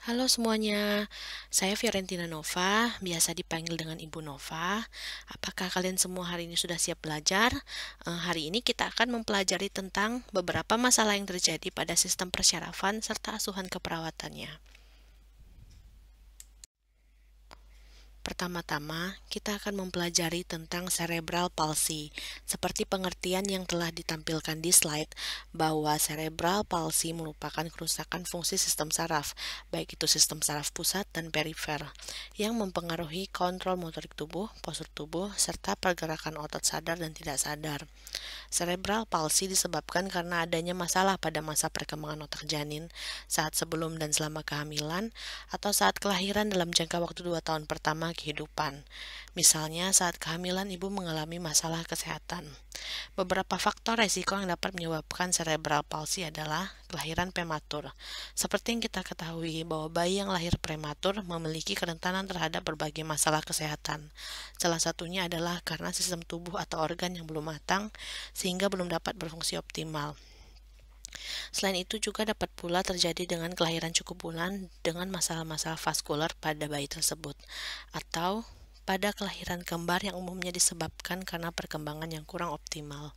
Halo semuanya, saya Fiorentina Nova, biasa dipanggil dengan Ibu Nova. Apakah kalian semua hari ini sudah siap belajar? Hari ini kita akan mempelajari tentang beberapa masalah yang terjadi pada sistem persyarafan serta asuhan keperawatannya. Pertama-tama, kita akan mempelajari tentang cerebral palsy. Seperti pengertian yang telah ditampilkan di slide, bahwa cerebral palsy merupakan kerusakan fungsi sistem saraf, baik itu sistem saraf pusat dan perifer, yang mempengaruhi kontrol motorik tubuh, postur tubuh, serta pergerakan otot sadar dan tidak sadar. Cerebral palsy disebabkan karena adanya masalah pada masa perkembangan otak janin, saat sebelum dan selama kehamilan, atau saat kelahiran dalam jangka waktu 2 tahun pertama kehidupan. Misalnya saat kehamilan ibu mengalami masalah kesehatan. Beberapa faktor resiko yang dapat menyebabkan cerebral palsy adalah kelahiran prematur. Seperti yang kita ketahui bahwa bayi yang lahir prematur memiliki kerentanan terhadap berbagai masalah kesehatan. Salah satunya adalah karena sistem tubuh atau organ yang belum matang sehingga belum dapat berfungsi optimal. Selain itu juga dapat pula terjadi dengan kelahiran cukup bulan dengan masalah-masalah vaskular pada bayi tersebut, atau pada kelahiran kembar yang umumnya disebabkan karena perkembangan yang kurang optimal.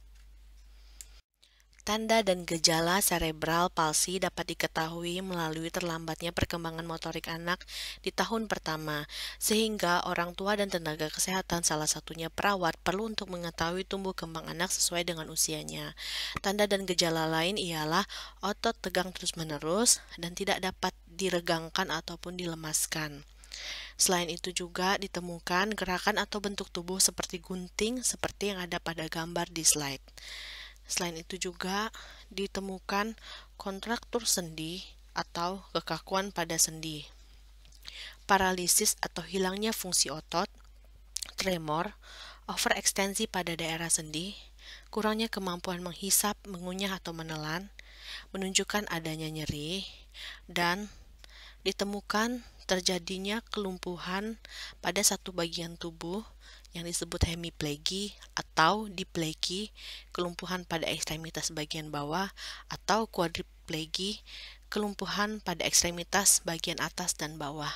Tanda dan gejala cerebral palsy dapat diketahui melalui terlambatnya perkembangan motorik anak di tahun pertama, sehingga orang tua dan tenaga kesehatan, salah satunya perawat, perlu untuk mengetahui tumbuh kembang anak sesuai dengan usianya. Tanda dan gejala lain ialah otot tegang terus-menerus dan tidak dapat diregangkan ataupun dilemaskan. Selain itu juga ditemukan gerakan atau bentuk tubuh seperti gunting seperti yang ada pada gambar di slide. Selain itu juga ditemukan kontraktur sendi atau kekakuan pada sendi, paralisis atau hilangnya fungsi otot, tremor, overekstensi pada daerah sendi, kurangnya kemampuan menghisap, mengunyah atau menelan, menunjukkan adanya nyeri, dan ditemukan terjadinya kelumpuhan pada satu bagian tubuh yang disebut hemiplegi atau diplegi, kelumpuhan pada ekstremitas bagian bawah, atau quadriplegi, kelumpuhan pada ekstremitas bagian atas dan bawah.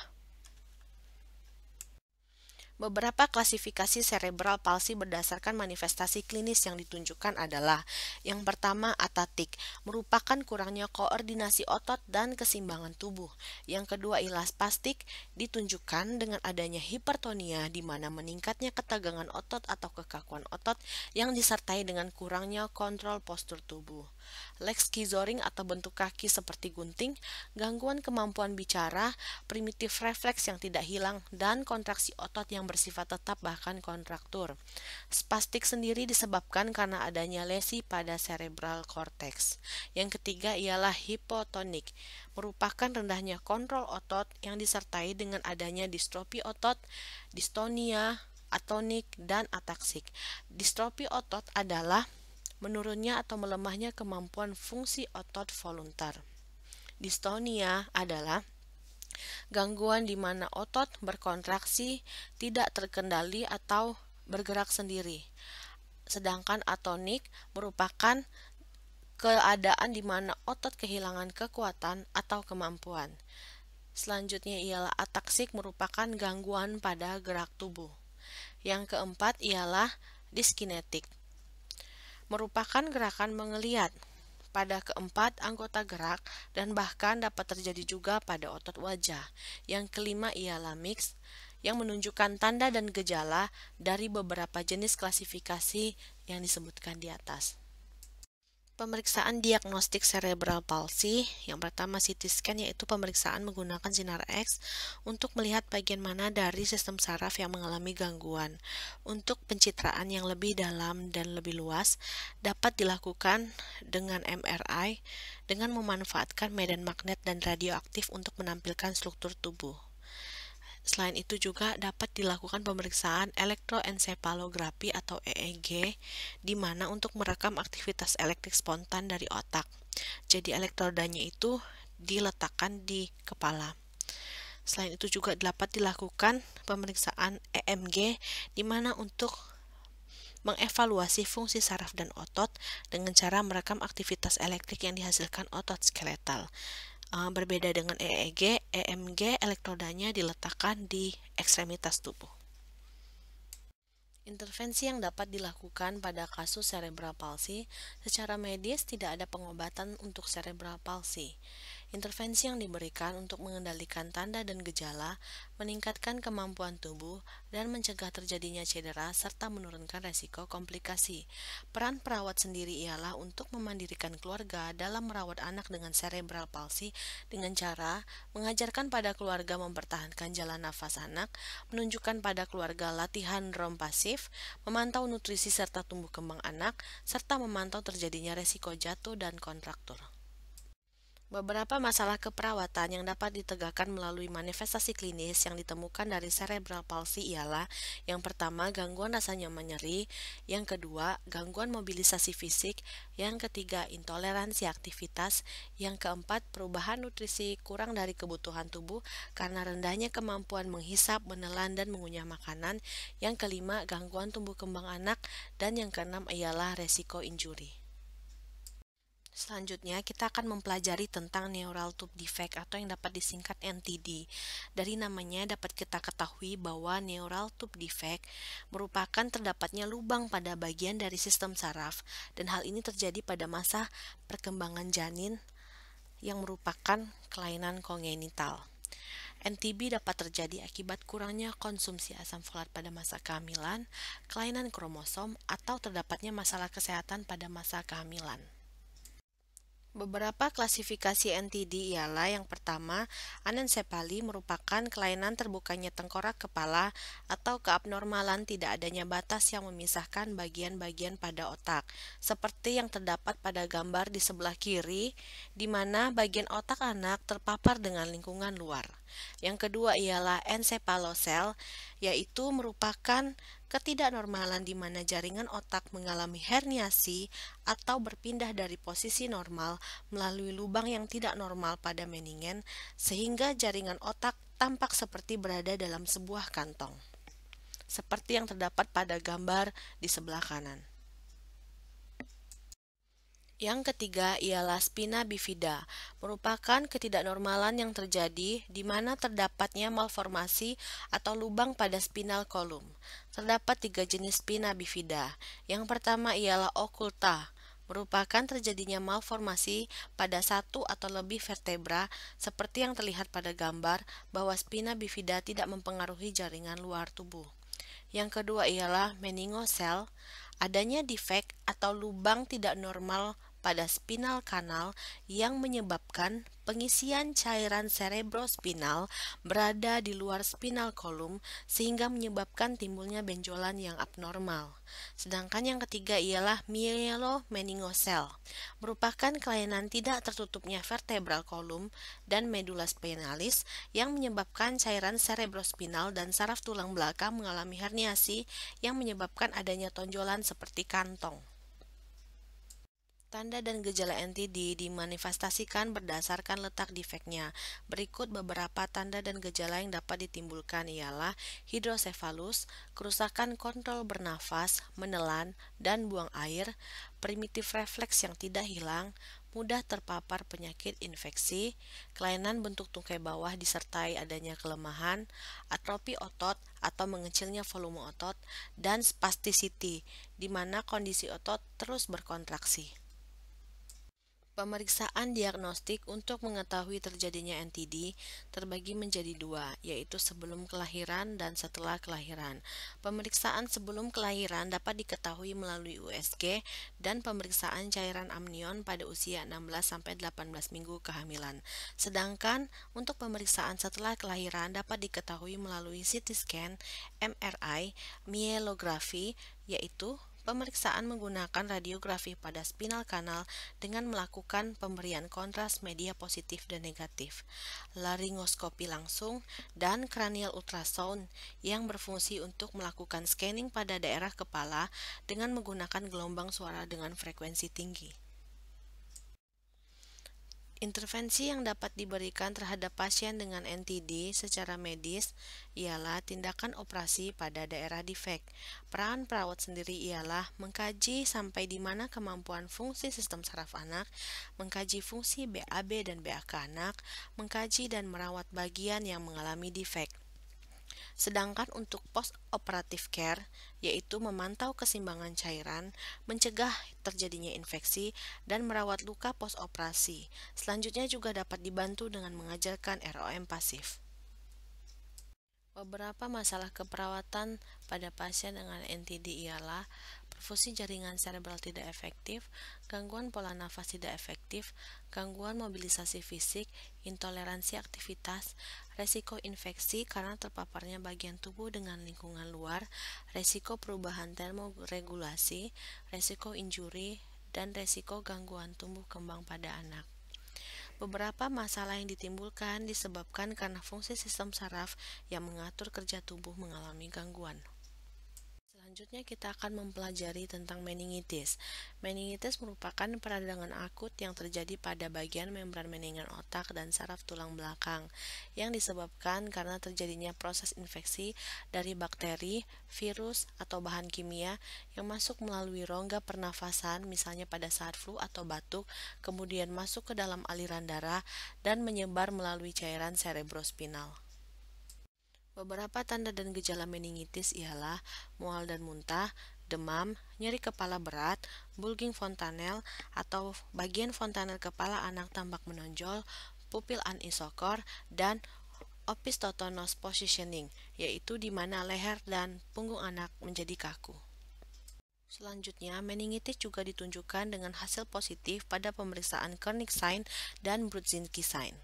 Beberapa klasifikasi cerebral palsy berdasarkan manifestasi klinis yang ditunjukkan adalah: yang pertama, atatik, merupakan kurangnya koordinasi otot dan keseimbangan tubuh. Yang kedua, ialah spastik, ditunjukkan dengan adanya hipertonia di mana meningkatnya ketegangan otot atau kekakuan otot yang disertai dengan kurangnya kontrol postur tubuh. Lex schizoring atau bentuk kaki seperti gunting, gangguan kemampuan bicara, primitif refleks yang tidak hilang, dan kontraksi otot yang bersifat tetap bahkan kontraktur. Spastik sendiri disebabkan karena adanya lesi pada cerebral cortex. Yang ketiga ialah hipotonik, merupakan rendahnya kontrol otot yang disertai dengan adanya distrofi otot, distonia, atonik, dan ataksik. Distrofi otot adalah menurunnya atau melemahnya kemampuan fungsi otot voluntar. Distonia adalah gangguan di mana otot berkontraksi tidak terkendali atau bergerak sendiri. Sedangkan atonik merupakan keadaan di mana otot kehilangan kekuatan atau kemampuan. Selanjutnya ialah ataksik, merupakan gangguan pada gerak tubuh. Yang keempat ialah diskinetik, merupakan gerakan mengeliat pada keempat anggota gerak dan bahkan dapat terjadi juga pada otot wajah. Yang kelima ialah mix, yang menunjukkan tanda dan gejala dari beberapa jenis klasifikasi yang disebutkan di atas. Pemeriksaan diagnostik cerebral palsy, yang pertama CT scan, yaitu pemeriksaan menggunakan sinar X untuk melihat bagian mana dari sistem saraf yang mengalami gangguan. Untuk pencitraan yang lebih dalam dan lebih luas dapat dilakukan dengan MRI dengan memanfaatkan medan magnet dan radioaktif untuk menampilkan struktur tubuh. Selain itu juga dapat dilakukan pemeriksaan elektroensefalografi atau EEG, di mana untuk merekam aktivitas elektrik spontan dari otak. Jadi elektrodanya itu diletakkan di kepala. Selain itu juga dapat dilakukan pemeriksaan EMG, di mana untuk mengevaluasi fungsi saraf dan otot dengan cara merekam aktivitas elektrik yang dihasilkan otot skeletal. Berbeda dengan EEG, EMG elektrodanya diletakkan di ekstremitas tubuh. Intervensi yang dapat dilakukan pada kasus cerebral palsy, secara medis tidak ada pengobatan untuk cerebral palsy. Intervensi yang diberikan untuk mengendalikan tanda dan gejala, meningkatkan kemampuan tubuh, dan mencegah terjadinya cedera serta menurunkan resiko komplikasi. Peran perawat sendiri ialah untuk memandirikan keluarga dalam merawat anak dengan cerebral palsy dengan cara mengajarkan pada keluarga mempertahankan jalan nafas anak, menunjukkan pada keluarga latihan rom pasif, memantau nutrisi serta tumbuh kembang anak, serta memantau terjadinya resiko jatuh dan kontraktur. Beberapa masalah keperawatan yang dapat ditegakkan melalui manifestasi klinis yang ditemukan dari cerebral palsy ialah: yang pertama, gangguan rasa nyaman nyeri; yang kedua, gangguan mobilisasi fisik; yang ketiga, intoleransi aktivitas; yang keempat, perubahan nutrisi kurang dari kebutuhan tubuh karena rendahnya kemampuan menghisap, menelan, dan mengunyah makanan; yang kelima, gangguan tumbuh kembang anak; dan yang keenam ialah resiko injuri. Selanjutnya, kita akan mempelajari tentang neural tube defect atau yang dapat disingkat NTD. Dari namanya dapat kita ketahui bahwa neural tube defect merupakan terdapatnya lubang pada bagian dari sistem saraf, dan hal ini terjadi pada masa perkembangan janin yang merupakan kelainan kongenital. NTB dapat terjadi akibat kurangnya konsumsi asam folat pada masa kehamilan, kelainan kromosom, atau terdapatnya masalah kesehatan pada masa kehamilan. Beberapa klasifikasi NTD ialah: yang pertama, anensepali merupakan kelainan terbukanya tengkorak kepala atau keabnormalan tidak adanya batas yang memisahkan bagian-bagian pada otak, seperti yang terdapat pada gambar di sebelah kiri, di mana bagian otak anak terpapar dengan lingkungan luar. Yang kedua ialah encephalocele, yaitu merupakan ketidaknormalan di mana jaringan otak mengalami herniasi atau berpindah dari posisi normal melalui lubang yang tidak normal pada meningen, sehingga jaringan otak tampak seperti berada dalam sebuah kantong, seperti yang terdapat pada gambar di sebelah kanan. Yang ketiga ialah spina bifida, merupakan ketidaknormalan yang terjadi di mana terdapatnya malformasi atau lubang pada spinal column. Terdapat 3 jenis spina bifida. Yang pertama ialah occulta, merupakan terjadinya malformasi pada satu atau lebih vertebra, seperti yang terlihat pada gambar bahwa spina bifida tidak mempengaruhi jaringan luar tubuh. Yang kedua ialah meningocele, adanya defek atau lubang tidak normal pada spinal kanal yang menyebabkan pengisian cairan cerebrospinal berada di luar spinal column sehingga menyebabkan timbulnya benjolan yang abnormal. Sedangkan yang ketiga ialah myelomeningocele, merupakan kelainan tidak tertutupnya vertebral column dan medula spinalis yang menyebabkan cairan cerebrospinal dan saraf tulang belakang mengalami herniasi yang menyebabkan adanya tonjolan seperti kantong. Tanda dan gejala NTD dimanifestasikan berdasarkan letak defeknya. Berikut beberapa tanda dan gejala yang dapat ditimbulkan ialah: hidrosefalus, kerusakan kontrol bernafas, menelan, dan buang air, primitif refleks yang tidak hilang, mudah terpapar penyakit infeksi, kelainan bentuk tungkai bawah disertai adanya kelemahan, atrofi otot atau mengecilnya volume otot, dan spasticity, di mana kondisi otot terus berkontraksi. Pemeriksaan diagnostik untuk mengetahui terjadinya NTD terbagi menjadi 2, yaitu sebelum kelahiran dan setelah kelahiran. Pemeriksaan sebelum kelahiran dapat diketahui melalui USG dan pemeriksaan cairan amnion pada usia 16-18 minggu kehamilan. Sedangkan untuk pemeriksaan setelah kelahiran dapat diketahui melalui CT scan, MRI, myelografi, yaitu pemeriksaan menggunakan radiografi pada spinal kanal dengan melakukan pemberian kontras media positif dan negatif, laringoskopi langsung, dan cranial ultrasound yang berfungsi untuk melakukan scanning pada daerah kepala dengan menggunakan gelombang suara dengan frekuensi tinggi. Intervensi yang dapat diberikan terhadap pasien dengan NTD secara medis ialah tindakan operasi pada daerah defek. Peran perawat sendiri ialah mengkaji sampai di mana kemampuan fungsi sistem saraf anak, mengkaji fungsi BAB dan BAK anak, mengkaji dan merawat bagian yang mengalami defek. Sedangkan untuk post-operative care, yaitu memantau keseimbangan cairan, mencegah terjadinya infeksi, dan merawat luka post-operasi. Selanjutnya juga dapat dibantu dengan mengajarkan ROM pasif. Beberapa masalah keperawatan pada pasien dengan NTD ialah perfusi jaringan serebral tidak efektif, gangguan pola nafas tidak efektif, gangguan mobilisasi fisik, intoleransi aktivitas, resiko infeksi karena terpaparnya bagian tubuh dengan lingkungan luar, resiko perubahan termoregulasi, resiko injuri, dan resiko gangguan tumbuh kembang pada anak. Beberapa masalah yang ditimbulkan disebabkan karena fungsi sistem saraf yang mengatur kerja tubuh mengalami gangguan. Selanjutnya kita akan mempelajari tentang meningitis. Meningitis merupakan peradangan akut yang terjadi pada bagian membran meningan otak dan saraf tulang belakang yang disebabkan karena terjadinya proses infeksi dari bakteri, virus, atau bahan kimia yang masuk melalui rongga pernafasan misalnya pada saat flu atau batuk, kemudian masuk ke dalam aliran darah dan menyebar melalui cairan cerebrospinal. Beberapa tanda dan gejala meningitis ialah mual dan muntah, demam, nyeri kepala berat, bulging fontanel atau bagian fontanel kepala anak tampak menonjol, pupil anisokor, dan opistotonos positioning, yaitu di mana leher dan punggung anak menjadi kaku. Selanjutnya, meningitis juga ditunjukkan dengan hasil positif pada pemeriksaan Kernig sign dan Brudzinski sign.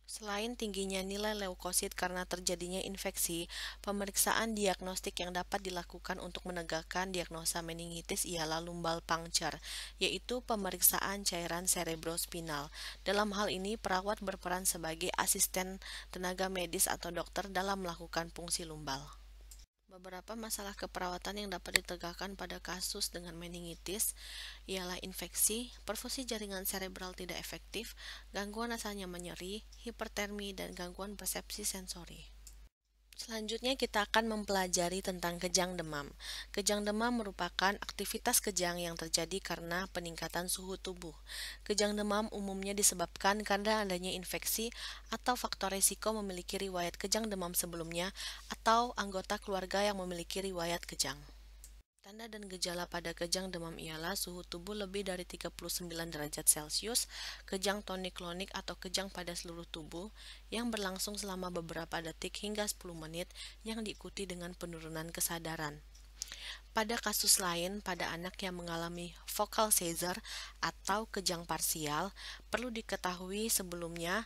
Selain tingginya nilai leukosit karena terjadinya infeksi, pemeriksaan diagnostik yang dapat dilakukan untuk menegakkan diagnosa meningitis ialah lumbal puncture, yaitu pemeriksaan cairan cerebrospinal. Dalam hal ini, perawat berperan sebagai asisten tenaga medis atau dokter dalam melakukan fungsi lumbal. Beberapa masalah keperawatan yang dapat ditegakkan pada kasus dengan meningitis ialah infeksi, perfusi jaringan serebral tidak efektif, gangguan rasanya menyeri, hipertermi, dan gangguan persepsi sensori. Selanjutnya kita akan mempelajari tentang kejang demam. Kejang demam merupakan aktivitas kejang yang terjadi karena peningkatan suhu tubuh. Kejang demam umumnya disebabkan karena adanya infeksi atau faktor risiko memiliki riwayat kejang demam sebelumnya atau anggota keluarga yang memiliki riwayat kejang. Tanda dan gejala pada kejang demam ialah suhu tubuh lebih dari 39 derajat Celcius, kejang tonik-klonik atau kejang pada seluruh tubuh yang berlangsung selama beberapa detik hingga 10 menit yang diikuti dengan penurunan kesadaran. Pada kasus lain, pada anak yang mengalami focal seizure atau kejang parsial, perlu diketahui sebelumnya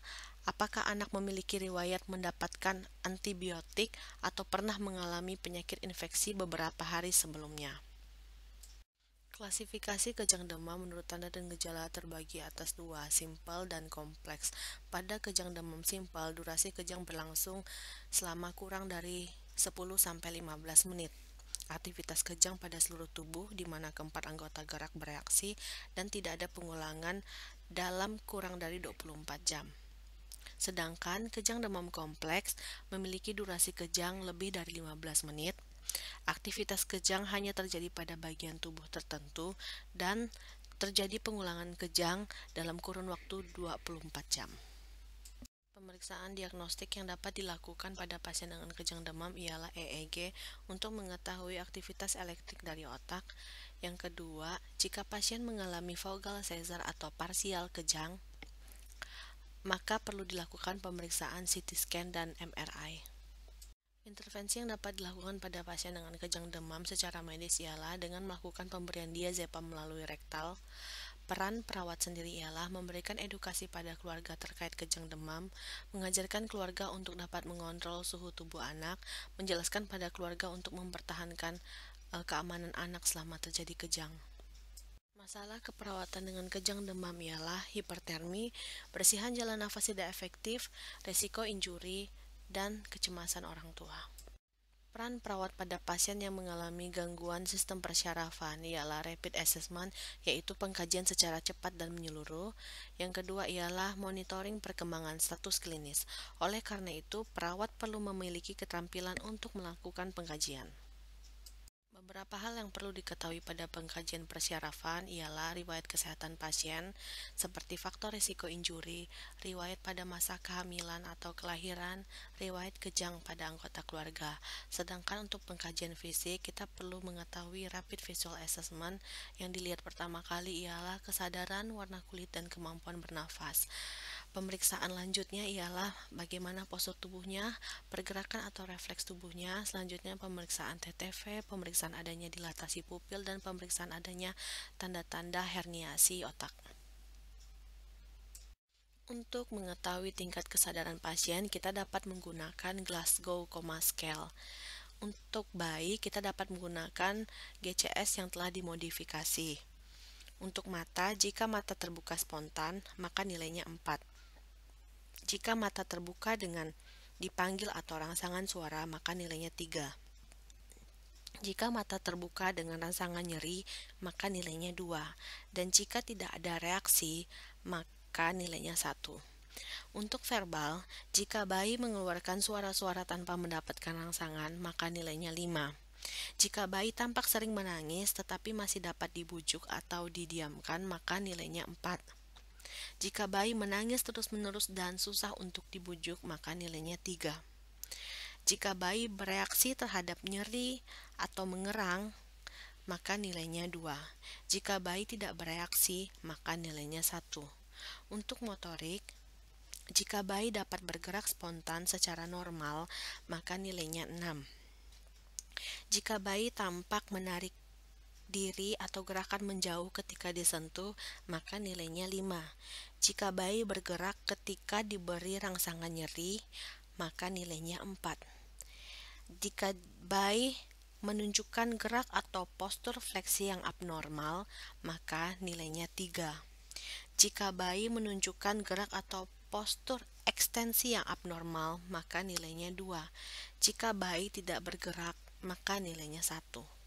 apakah anak memiliki riwayat mendapatkan antibiotik atau pernah mengalami penyakit infeksi beberapa hari sebelumnya. Klasifikasi kejang demam menurut tanda dan gejala terbagi atas dua, simpel dan kompleks. Pada kejang demam simpel, durasi kejang berlangsung selama kurang dari 10-15 menit. Aktivitas kejang pada seluruh tubuh di mana keempat anggota gerak bereaksi dan tidak ada pengulangan dalam kurang dari 24 jam. Sedangkan kejang demam kompleks memiliki durasi kejang lebih dari 15 menit. Aktivitas kejang hanya terjadi pada bagian tubuh tertentu dan terjadi pengulangan kejang dalam kurun waktu 24 jam. Pemeriksaan diagnostik yang dapat dilakukan pada pasien dengan kejang demam ialah EEG untuk mengetahui aktivitas elektrik dari otak. Yang kedua, jika pasien mengalami focal seizure atau parsial kejang, maka perlu dilakukan pemeriksaan CT scan dan MRI. Intervensi yang dapat dilakukan pada pasien dengan kejang demam secara medis ialah dengan melakukan pemberian diazepam melalui rektal. Peran perawat sendiri ialah memberikan edukasi pada keluarga terkait kejang demam, mengajarkan keluarga untuk dapat mengontrol suhu tubuh anak, menjelaskan pada keluarga untuk mempertahankan keamanan anak selama terjadi kejang. Masalah keperawatan dengan kejang demam ialah hipertermi, bersihan jalan nafas tidak efektif, resiko injuri, dan kecemasan orang tua. Peran perawat pada pasien yang mengalami gangguan sistem persyarafan ialah rapid assessment, yaitu pengkajian secara cepat dan menyeluruh. Yang kedua ialah monitoring perkembangan status klinis. Oleh karena itu, perawat perlu memiliki keterampilan untuk melakukan pengkajian. Beberapa hal yang perlu diketahui pada pengkajian persyarafan ialah riwayat kesehatan pasien, seperti faktor risiko injuri, riwayat pada masa kehamilan atau kelahiran, riwayat kejang pada anggota keluarga. Sedangkan untuk pengkajian fisik, kita perlu mengetahui rapid visual assessment. Yang dilihat pertama kali ialah kesadaran, warna kulit, dan kemampuan bernafas. Pemeriksaan lanjutnya ialah bagaimana postur tubuhnya, pergerakan atau refleks tubuhnya. Selanjutnya pemeriksaan TTV, pemeriksaan adanya dilatasi pupil, dan pemeriksaan adanya tanda-tanda herniasi otak. Untuk mengetahui tingkat kesadaran pasien, kita dapat menggunakan Glasgow Coma Scale. Untuk bayi, kita dapat menggunakan GCS yang telah dimodifikasi. Untuk mata, jika mata terbuka spontan, maka nilainya 4. Jika mata terbuka dengan dipanggil atau rangsangan suara, maka nilainya 3. Jika mata terbuka dengan rangsangan nyeri, maka nilainya 2. Dan jika tidak ada reaksi, maka nilainya 1. Untuk verbal, jika bayi mengeluarkan suara-suara tanpa mendapatkan rangsangan, maka nilainya 5. Jika bayi tampak sering menangis tetapi masih dapat dibujuk atau didiamkan, maka nilainya 4. Jika bayi menangis terus-menerus dan susah untuk dibujuk, maka nilainya 3. Jika bayi bereaksi terhadap nyeri atau mengerang, maka nilainya 2. Jika bayi tidak bereaksi, maka nilainya 1. Untuk motorik, jika bayi dapat bergerak spontan secara normal, maka nilainya 6. Jika bayi tampak menarik diri atau gerakan menjauh ketika disentuh, maka nilainya 5. Jika bayi bergerak ketika diberi rangsangan nyeri, maka nilainya 4. Jika bayi menunjukkan gerak atau postur fleksi yang abnormal, maka nilainya 3. Jika bayi menunjukkan gerak atau postur ekstensi yang abnormal, maka nilainya 2. Jika bayi tidak bergerak, maka nilainya 1.